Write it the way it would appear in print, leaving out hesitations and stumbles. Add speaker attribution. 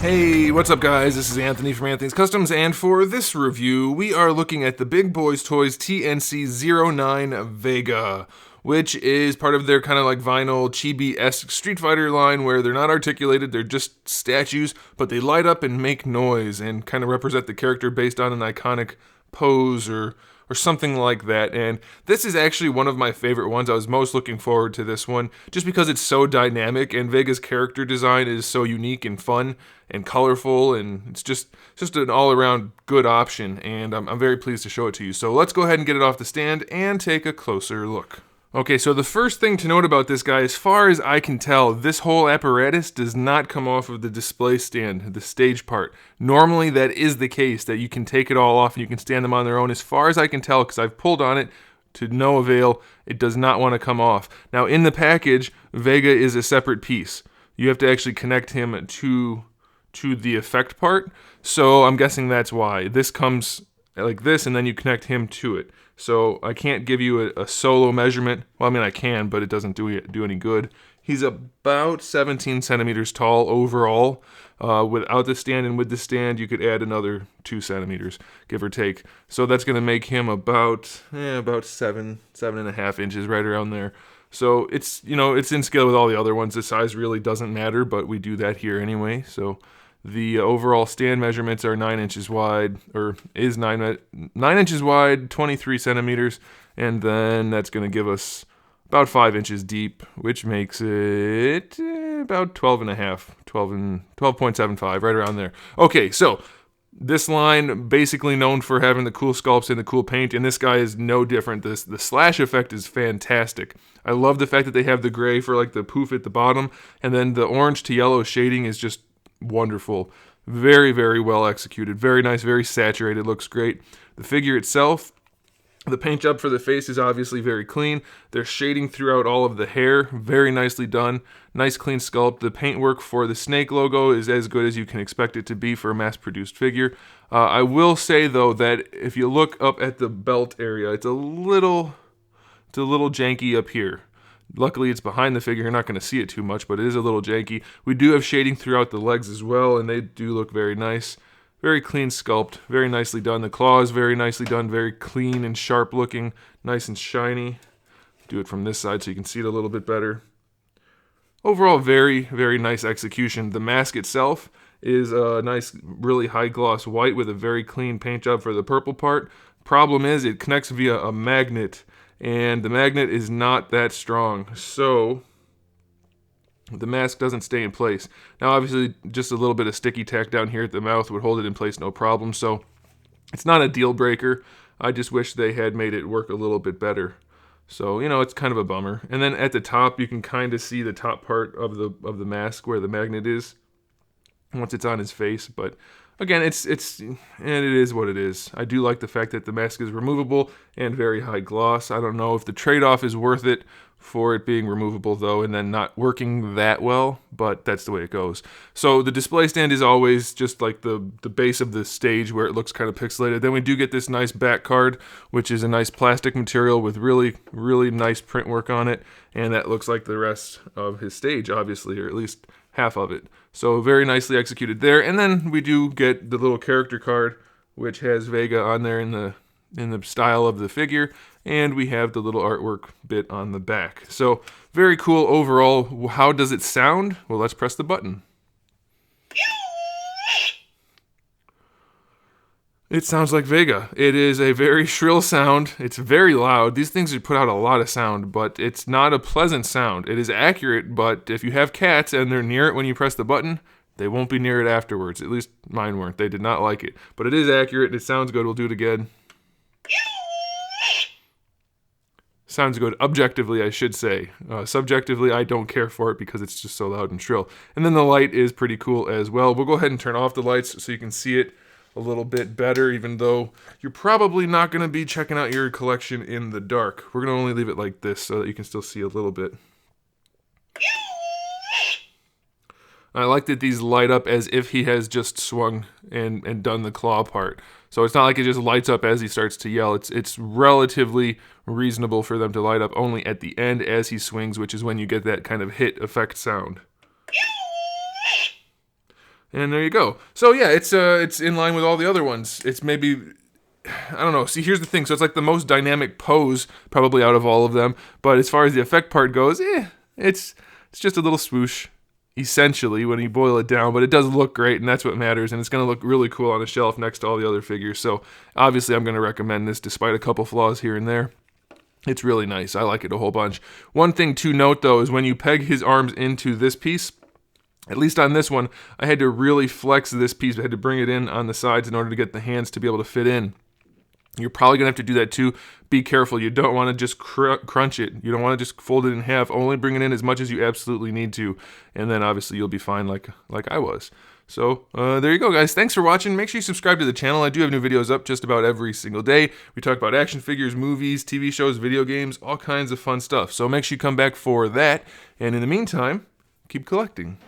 Speaker 1: Hey, what's up guys? This is Anthony from Anthony's Customs, and for this review, we are looking at the Big Boys Toys T.N.C. 09 VEGA, which is part of their kind of like vinyl chibi-esque Street Fighter line where they're not articulated, they're just statues, but they light up and make noise and kind of represent the character based on an iconic pose or something like that. And this is actually one of my favorite ones. I was most looking forward to this one just because it's so dynamic and Vega's character design is so unique and fun and colorful, and it's just an all-around good option, and I'm very pleased to show it to you. So let's go ahead and get it off the stand and take a closer look. Okay, so the first thing to note about this guy, as far as I can tell, this whole apparatus does not come off of the display stand, the stage part. Normally that is the case, that you can take it all off and you can stand them on their own. As far as I can tell, because I've pulled on it to no avail, it does not want to come off. Now in the package, VEGA is a separate piece. You have to actually connect him to the effect part, so I'm guessing that's why. This comes like this and then you connect him to it. So I can't give you a solo measurement. Well, I mean I can, but it doesn't do any good. He's about 17 centimeters tall overall. Without the stand and with the stand, you could add another 2 centimeters, give or take. So that's going to make him about 7.5 inches, right around there. So it's in scale with all the other ones. The size really doesn't matter, but we do that here anyway. So the overall stand measurements are 9 inches wide, or is 9 inches wide, 23 centimeters, and then that's going to give us about 5 inches deep, which makes it about 12.75, right around there. Okay, so this line basically known for having the cool sculpts and the cool paint, and this guy is no different. The slash effect is fantastic. I love the fact that they have the gray for like the poof at the bottom, and then the orange to yellow shading is just wonderful. Very, very well executed. Very nice, very saturated, looks great. The figure itself, the paint job for the face is obviously very clean. There's shading throughout all of the hair, very nicely done. Nice clean sculpt. The paintwork for the snake logo is as good as you can expect it to be for a mass-produced figure. I will say though that if you look up at the belt area, it's a little janky up here. Luckily, it's behind the figure. You're not going to see it too much, but it is a little janky. We do have shading throughout the legs as well, and they do look very nice. Very clean sculpt, very nicely done. The claws, very nicely done, very clean and sharp looking, nice and shiny. Do it from this side so you can see it a little bit better. Overall, very, very nice execution. The mask itself is a nice, really high gloss white with a very clean paint job for the purple part. Problem is, it connects via a magnet, and the magnet is not that strong, so the mask doesn't stay in place. Now obviously just a little bit of sticky tack down here at the mouth would hold it in place no problem, so it's not a deal breaker. I just wish they had made it work a little bit better. So, it's kind of a bummer. And then at the top you can kind of see the top part of the mask where the magnet is once it's on his face, but again, it is what it is. I do like the fact that the mask is removable and very high gloss. I don't know if the trade-off is worth it for it being removable though and then not working that well, but that's the way it goes. So the display stand is always just like the base of the stage where it looks kind of pixelated. Then we do get this nice back card, which is a nice plastic material with really, really nice print work on it, and that looks like the rest of his stage, obviously, or at least half of it. So very nicely executed there. And then we do get the little character card, which has VEGA on there in the style of the figure, and we have the little artwork bit on the back. So very cool overall. How does it sound? Well, let's press the button. It sounds like VEGA. It is a very shrill sound. It's very loud. These things put out a lot of sound, but it's not a pleasant sound. It is accurate, but if you have cats and they're near it when you press the button, they won't be near it afterwards. At least mine weren't. They did not like it. But it is accurate. It sounds good. We'll do it again. Sounds good objectively, I should say. Subjectively, I don't care for it because it's just so loud and shrill. And then the light is pretty cool as well. We'll go ahead and turn off the lights so you can see it a little bit better, even though you're probably not going to be checking out your collection in the dark. We're going to only leave it like this so that you can still see a little bit. I like that these light up as if he has just swung and done the claw part. So it's not like it just lights up as he starts to yell. It's relatively reasonable for them to light up only at the end as he swings, which is when you get that kind of hit effect sound. And there you go. So yeah, it's in line with all the other ones. It's maybe, I don't know. See, here's the thing. So it's like the most dynamic pose probably out of all of them. But as far as the effect part goes, it's just a little swoosh, essentially, when you boil it down. But it does look great, and that's what matters. And it's going to look really cool on a shelf next to all the other figures. So obviously I'm going to recommend this despite a couple flaws here and there. It's really nice. I like it a whole bunch. One thing to note, though, is when you peg his arms into this piece, at least on this one, I had to really flex this piece. I had to bring it in on the sides in order to get the hands to be able to fit in. You're probably going to have to do that too. Be careful. You don't want to just crunch it. You don't want to just fold it in half. Only bring it in as much as you absolutely need to. And then obviously you'll be fine like I was. So there you go, guys. Thanks for watching. Make sure you subscribe to the channel. I do have new videos up just about every single day. We talk about action figures, movies, TV shows, video games, all kinds of fun stuff. So make sure you come back for that. And in the meantime, keep collecting.